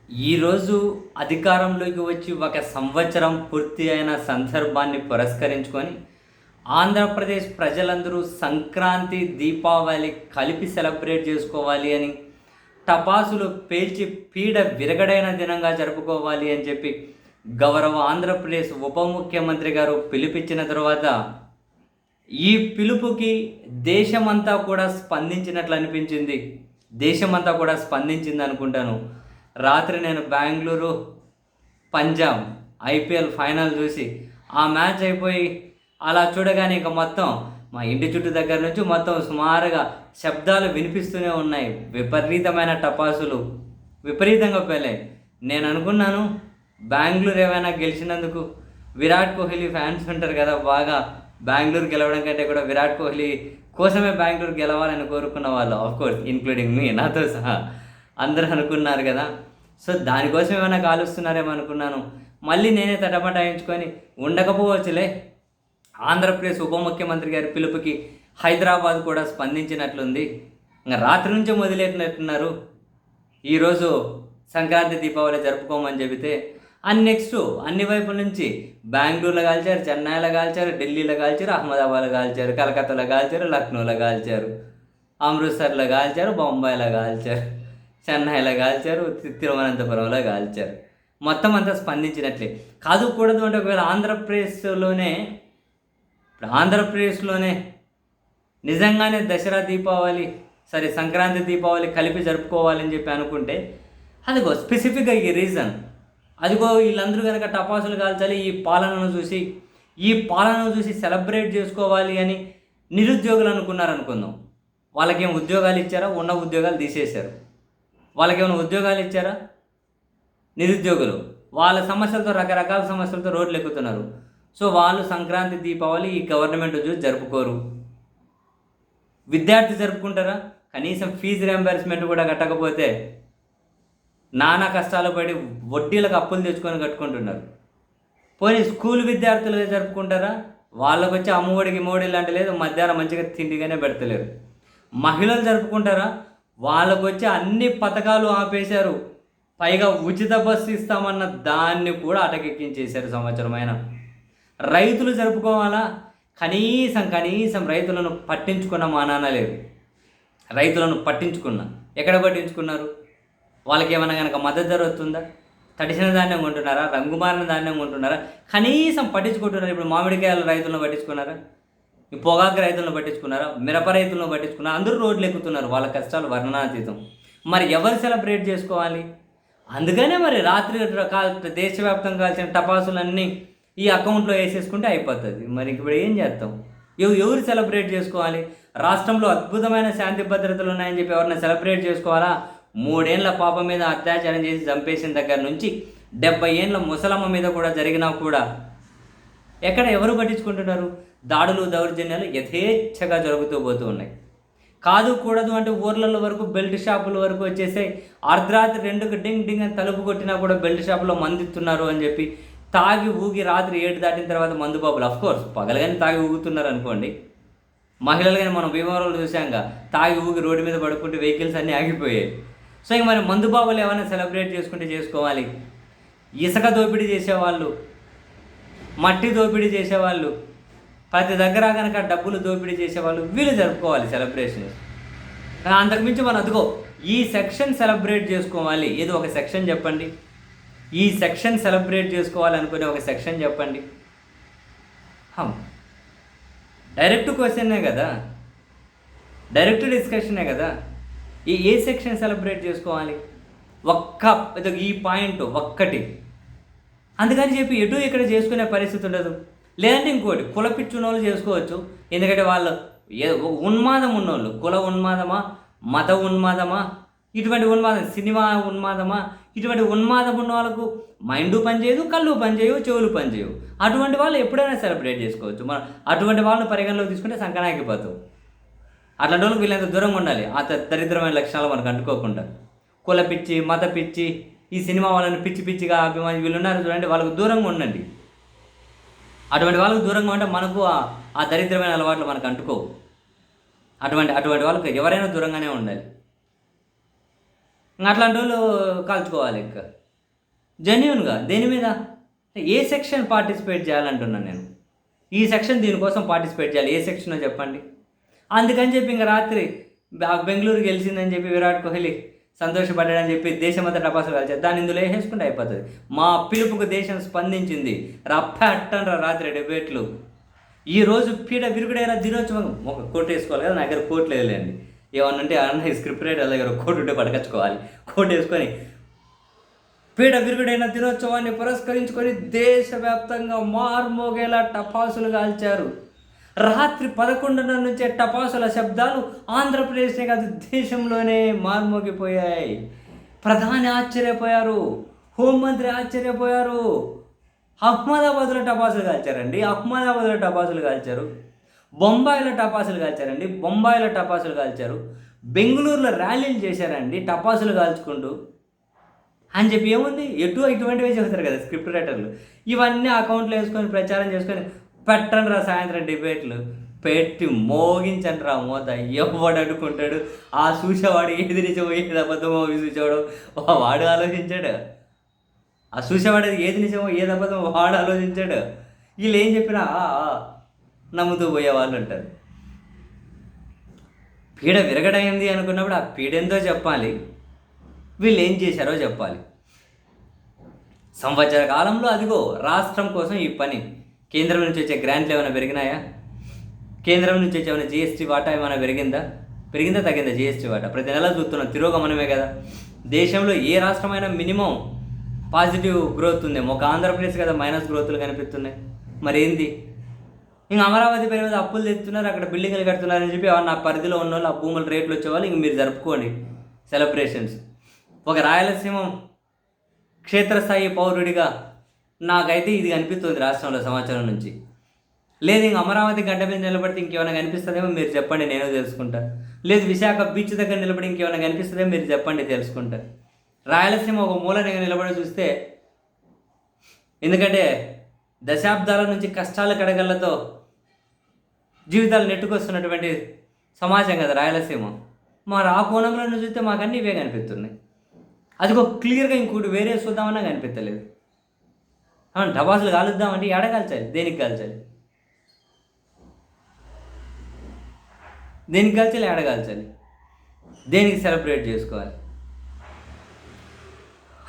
ఈరోజు అధికారంలోకి వచ్చి ఒక సంవత్సరం పూర్తి అయిన సందర్భాన్ని పురస్కరించుకొని ఆంధ్రప్రదేశ్ ప్రజలందరూ సంక్రాంతి దీపావళి కలిపి సెలబ్రేట్ చేసుకోవాలి అని టపాసులు పేల్చి పీడ విరగడైన దినంగా జరుపుకోవాలి అని చెప్పి గౌరవ ఆంధ్రప్రదేశ్ ఉప ముఖ్యమంత్రి గారు పిలుపిచ్చిన తర్వాత ఈ పిలుపుకి దేశమంతా కూడా స్పందించినట్లు అనిపించింది. దేశమంతా కూడా స్పందించింది అనుకుంటాను. రాత్రి నేను బెంగళూరు పంజాబ్ ఐపీఎల్ ఫైనల్ చూసి ఆ మ్యాచ్ అయిపోయి అలా చూడగానే ఇక మొత్తం మా ఇంటి చుట్టూ దగ్గర నుంచి మొత్తం సుమారుగా శబ్దాలు వినిపిస్తూనే ఉన్నాయి. విపరీతమైన టపాసులు విపరీతంగా పేలాయి. నేను అనుకున్నాను బెంగళూరు ఏమైనా గెలిచినందుకు విరాట్ కోహ్లీ ఫ్యాన్స్ ఉంటారు కదా, బాగా బెంగళూరు గెలవడం కంటే కూడా విరాట్ కోహ్లీ కోసమే బెంగళూరు గెలవాలని కోరుకున్న వాళ్ళు, ఆఫ్కోర్స్ ఇంక్లూడింగ్ మీ, నాతో సహా అందరూ అనుకున్నారు కదా. సో దానికోసం ఏమైనా కాలుస్తున్నారేమో అనుకున్నాను. మళ్ళీ నేనే తటపటాయించుకొని ఉండకపోవచ్చులే, ఆంధ్రప్రదేశ్ ఉప ముఖ్యమంత్రి గారి పిలుపుకి హైదరాబాద్ కూడా స్పందించినట్లుంది, ఇంకా రాత్రి నుంచే మొదలెట్టినట్టున్నారు ఈరోజు సంక్రాంతి దీపావళి జరుపుకోమని చెబితే. అండ్ నెక్స్ట్ అన్ని వైపుల నుంచి బెంగళూరులో కాల్చారు, చెన్నైలో కాల్చారు, ఢిల్లీలో కాల్చారు, అహ్మదాబాద్లో కాల్చారు, కలకత్తాలో కాల్చారు, లక్నోలో కాల్చారు, అమృత్సర్లో కాల్చారు, బొంబాయిలో కాల్చారు, చెన్నైలో కాల్చారు, తిరువనంతపురంలో కాల్చారు. మొత్తం అంతా స్పందించినట్లే. కాదు కూడదు అంటే ఒకవేళ ఆంధ్రప్రదేశ్లోనే నిజంగానే దసరా దీపావళి సంక్రాంతి దీపావళి కలిపి జరుపుకోవాలని చెప్పి అనుకుంటే అదిగో స్పెసిఫిక్గా ఈ రీజన్, అదిగో వీళ్ళందరూ కనుక టపాసులు కాల్చాలి, ఈ పాలనను చూసి సెలబ్రేట్ చేసుకోవాలి అని నిరుద్యోగులు అనుకున్నారనుకుందాం. వాళ్ళకేం ఉద్యోగాలు ఇచ్చారా? ఉన్న ఉద్యోగాలు తీసేశారు. వాళ్ళకేమైనా ఉద్యోగాలు ఇచ్చారా? నిరుద్యోగులు వాళ్ళ సమస్యలతో, రకరకాల సమస్యలతో రోడ్లు ఎక్కుతున్నారు. సో వాళ్ళు సంక్రాంతి దీపావళి ఈ గవర్నమెంట్ చూసి జరుపుకోరు. విద్యార్థి జరుపుకుంటారా? కనీసం ఫీజు రియంబర్స్మెంట్ కూడా కట్టకపోతే నానా కష్టాలు పడి వడ్డీలకు అప్పులు తెచ్చుకొని కట్టుకుంటున్నారు. పోనీ స్కూల్ విద్యార్థులు జరుపుకుంటారా? వాళ్ళకు వచ్చి అమ్మఒడికి మోడీ లాంటి లేదు, మధ్యాహ్నం మంచిగా తిండిగానే పెడతలేరు. మహిళలు జరుపుకుంటారా? వాళ్ళకు వచ్చి అన్ని పథకాలు ఆపేశారు, పైగా ఉచిత బస్సు ఇస్తామన్న దాన్ని కూడా అటకెక్కించేశారు సంవత్సరమైన. రైతులు జరుపుకోవాలా? కనీసం రైతులను పట్టించుకున్న మానాన లేదు. రైతులను ఎక్కడ పట్టించుకున్నారు? వాళ్ళకి ఏమైనా కనుక మద్దతు ధర వస్తుందా? తడిసిన ధాన్యం కొంటున్నారా? రంగుమారిన ధాన్యం కొంటున్నారా? కనీసం పట్టించుకుంటున్నారు. ఇప్పుడు మామిడికాయల రైతులను పట్టించుకున్నారా? ఈ పొగాకు రైతులను పట్టించుకున్నారా? మిరప రైతులను పట్టించుకున్నారా? అందరూ రోడ్లు ఎక్కుతున్నారు, వాళ్ళ కష్టాలు వర్ణనాతీతం. మరి ఎవరు సెలబ్రేట్ చేసుకోవాలి? అందుకనే మరి రాత్రి దేశవ్యాప్తంగా కాల్చిన టపాసులన్నీ ఈ అకౌంట్లో వేసేసుకుంటే అయిపోతుంది. మరి ఇప్పుడు ఏం చేస్తాం? ఎవరు సెలబ్రేట్ చేసుకోవాలి? రాష్ట్రంలో అద్భుతమైన శాంతి భద్రతలు ఉన్నాయని చెప్పి ఎవరైనా సెలబ్రేట్ చేసుకోవాలా? 3 ఏళ్ల పాప మీద అత్యాచారం చేసి చంపేసిన దగ్గర నుంచి 70 ఏళ్ళ ముసలమ్మ మీద కూడా జరిగినా కూడా ఎవరు పట్టించుకుంటున్నారు? దాడులు, దౌర్జన్యాలు యథేచ్ఛగా జరుగుతూ పోతూ ఉన్నాయి. కాదు కూడదు అంటే ఊర్లలో వరకు, బెల్ట్ షాపుల వరకు వచ్చేసాయి. అర్ధరాత్రి 2కి డింగ్ డింగ్ అని తలుపు కొట్టినా కూడా బెల్ట్ షాపులో మందిస్తున్నారు అని చెప్పి తాగి ఊగి రాత్రి 7 దాటిన తర్వాత మందు బాబులు, అఫ్కోర్స్ పగలగానే తాగి ఊగుతున్నారు అనుకోండి. మహిళలు కానీ మనం భీమవరంలో చూసాంగా తాగి ఊగి రోడ్డు మీద పడుకుంటే వెహికల్స్ అన్నీ ఆగిపోయాయి. సో ఇంక మరి మందు బాబులు ఏమైనా సెలబ్రేట్ చేసుకుంటే చేసుకోవాలి. ఇసుక దోపిడీ చేసేవాళ్ళు, మట్టి దోపిడీ చేసేవాళ్ళు, ప్రతి దగ్గర కనుక డబ్బులు దోపిడీ చేసేవాళ్ళు, వీళ్ళు జరుపుకోవాలి సెలబ్రేషన్. అంతకుమించి మనం అదిగో ఈ సెక్షన్ సెలబ్రేట్ చేసుకోవాలి, ఏదో ఒక సెక్షన్ చెప్పండి. ఈ సెక్షన్ సెలబ్రేట్ చేసుకోవాలి అనుకునే ఒక సెక్షన్ చెప్పండి. డైరెక్ట్ క్వశ్చనే కదా, డైరెక్ట్ డిస్కషనే కదా. ఏ సెక్షన్ సెలబ్రేట్ చేసుకోవాలి? ఈ పాయింట్ ఒక్కటి. అందుకని చెప్పి ఎటు ఇక్కడ చేసుకునే పరిస్థితి ఉండదు. లేదంటే ఇంకోటి, కుల పిచ్చున్న వాళ్ళు చేసుకోవచ్చు. ఎందుకంటే వాళ్ళు ఉన్మాదం ఉన్నోళ్ళు, కుల ఉన్మాదమా, మత ఉన్మాదమా, ఇటువంటి ఉన్మాదం, సినిమా ఉన్మాదమా, ఇటువంటి ఉన్మాదం ఉన్న వాళ్ళకు మైండు పనిచేయదు, కళ్ళు పనిచేయవు, చెవులు పనిచేయవు. అటువంటి వాళ్ళు ఎప్పుడైనా సెలబ్రేట్ చేసుకోవచ్చు. మనం అటువంటి వాళ్ళని పరిగణలోకి తీసుకుంటే సంకనాగిపోతాం. అట్లాంటి వాళ్ళకి వీళ్ళంత దూరంగా ఉండాలి. ఆ దరిద్రమైన లక్షణాలు మనకు అంటుకోకుండా. కుల పిచ్చి, మత పిచ్చి, ఈ సినిమా వాళ్ళని పిచ్చి పిచ్చిగా అభిమాని వీళ్ళు ఉన్నారు చూడండి, వాళ్ళకు దూరంగా ఉండండి. అటువంటి వాళ్ళకు దూరంగా ఉంటే మనకు ఆ దరిద్రమైన అలవాట్లు మనకు అంటుకోవు. అటువంటి వాళ్ళకి ఎవరైనా దూరంగానే ఉండాలి. ఇంకా అట్లాంటి వాళ్ళు కాల్చుకోవాలి. ఇంకా జెన్యున్గా దేని మీద, ఏ సెక్షన్ పార్టిసిపేట్ చేయాలంటున్నాను నేను. ఈ సెక్షన్ దీనికోసం పార్టిసిపేట్ చేయాలి, ఏ సెక్షనో చెప్పండి. అందుకని చెప్పి ఇంకా రాత్రి బెంగళూరు గెలిచిందని చెప్పి విరాట్ కోహ్లీ సంతోషపడ్డాడని చెప్పి దేశమంతా టపాసులు కాల్చారు. దాన్ని ఇందులో వేసేసుకుంటే అయిపోతుంది. మా పిలుపుకు దేశం స్పందించింది, రప్ప అట్టనరా రాత్రి డిబేట్లు. ఈరోజు పీడ విరుగుడైన దినోత్సవం, ఒక కోట్ వేసుకోవాలి కదా, నా దగ్గర కోట్ లేదులేండి. ఏమన్నా అంటే అన్న స్క్రిప్ట్ రైటర్ దగ్గర కోట్ ఉంటే పడకచ్చుకోవాలి. కోట్ వేసుకొని పీడ విరుగుడైన దినోత్సవాన్ని పురస్కరించుకొని దేశవ్యాప్తంగా మార్మోగేలా టపాసులు కాల్చారు. రాత్రి 11:30 నుంచే టపాసుల శబ్దాలు ఆంధ్రప్రదేశ్నే కాదు దేశంలోనే మార్మోగిపోయాయి. ప్రధాని ఆశ్చర్యపోయారు, హోంమంత్రి ఆశ్చర్యపోయారు. అహ్మదాబాద్లో టపాసులు కాల్చారండి, అహ్మదాబాద్లో టపాసులు కాల్చారు. బొంబాయిలో టపాసులు కాల్చారండి, బొంబాయిలో టపాసులు కాల్చారు. బెంగళూరులో ర్యాలీలు చేశారండి టపాసులు కాల్చుకుంటూ అని చెప్పి. ఏముంది, ఇటువంటివే చెబుతారు కదా స్క్రిప్ట్ రైటర్లు. ఇవన్నీ అకౌంట్లో వేసుకొని ప్రచారం చేసుకొని పెట్టండి రా సాయంత్రం డిబేట్లు పెట్టి మోగించండి రా మోత. ఎవడు అడుకుంటాడు, ఆ చూసేవాడు ఏది నిజమో ఏది అబద్ధమో చూసేవాడు వాడు ఆలోచించాడు. ఆ చూసేవాడు ఏది నిజమో ఏది అబద్ధమో వాడు ఆలోచించాడు. వీళ్ళు ఏం చెప్పినా నమ్ముతూ పోయేవాళ్ళు ఉంటారు. పీడ విరగడైంది అనుకున్నప్పుడు ఆ పీడెంతో చెప్పాలి, వీళ్ళు ఏం చేశారో చెప్పాలి. సంవత్సర కాలంలో అదిగో రాష్ట్రం కోసం ఈ పని. కేంద్రం నుంచి వచ్చే గ్రాంట్లు ఏమైనా పెరిగినాయా? కేంద్రం నుంచి వచ్చే ఏమైనా జిఎస్టీ వాటా ఏమైనా పెరిగిందా తగ్గిందా? జిఎస్టీ వాటా ప్రతి నెల చూస్తున్నాం, తిరోగమనమే కదా. దేశంలో ఏ రాష్ట్రమైనా మినిమం పాజిటివ్ గ్రోత్ ఉందేమో, ఒక ఆంధ్రప్రదేశ్ కదా మైనస్ గ్రోత్లు కనిపిస్తున్నాయి. మరి ఏంది? ఇంక అమరావతి పేరు మీద అప్పులు తెస్తున్నారు, అక్కడ బిల్డింగ్లు కడుతున్నారని చెప్పి నా పరిధిలో ఉన్న వాళ్ళు, ఆ భూముల రేట్లు వచ్చేవాళ్ళు ఇంక మీరు జరుపుకోండి సెలబ్రేషన్స్. ఒక రాయలసీమ క్షేత్రస్థాయి పౌరుడిగా నాకైతే ఇది కనిపిస్తుంది రాష్ట్రంలో సంవత్సరం నుంచి. లేదు ఇంక అమరావతి గడ్డ మీద నిలబడితే ఇంకేమైనా కనిపిస్తుందేమో మీరు చెప్పండి, నేను తెలుసుకుంటా. లేదు విశాఖ బీచ్ దగ్గర నిలబడి ఇంకేమైనా కనిపిస్తుందేమో మీరు చెప్పండి, తెలుసుకుంటా. రాయలసీమ ఒక మూల నిలబడి చూస్తే, ఎందుకంటే దశాబ్దాల నుంచి కష్టాల కడగళ్లతో జీవితాలు నెట్టుకొస్తున్నటువంటి సమాజం కదా రాయలసీమ. మరి ఆ కోణంలో చూస్తే మాకు అన్నీ ఇవే కనిపిస్తున్నాయి. అది ఒక క్లియర్గా ఇంకోటి వేరే చూద్దామన్నా కనిపించలేదు. టపాసులు కాలుద్దామంటే ఎడ కాల్చాలి, దేనికి కాల్చాలి, ఎడ కాల్చాలి, దేనికి సెలబ్రేట్ చేసుకోవాలి?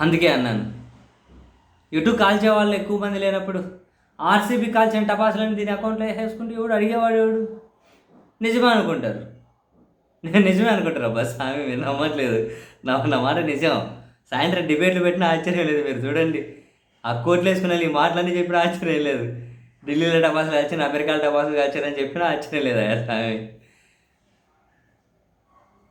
అందుకే అన్నాను, ఇటు కాల్చే వాళ్ళు ఎక్కువ మంది లేనప్పుడు ఆర్సీబీ కాల్చిన టపాసులని దీని అకౌంట్లో వేసేసుకుంటే ఎవడు అడిగేవాడు ఎవడు? నిజమే అనుకుంటారు, నిజమే అనుకుంటారు. అబ్బా స్వామి మీరు నమ్మట్లేదు, నా మాట నిజం. సాయంత్రం డిబేట్లు పెట్టినా ఆశ్చర్యం లేదు. మీరు చూడండి, ఆ కోట్లు వేసుకున్న ఈ మాటలన్నీ చెప్పినా ఆశ్చర్యం లేదు. ఢిల్లీలో టపాసులు కాల్చిన, అమెరికాలో టపాసులు కాల్చారని చెప్పినా ఆశ్చర్యం లేదు స్వామి.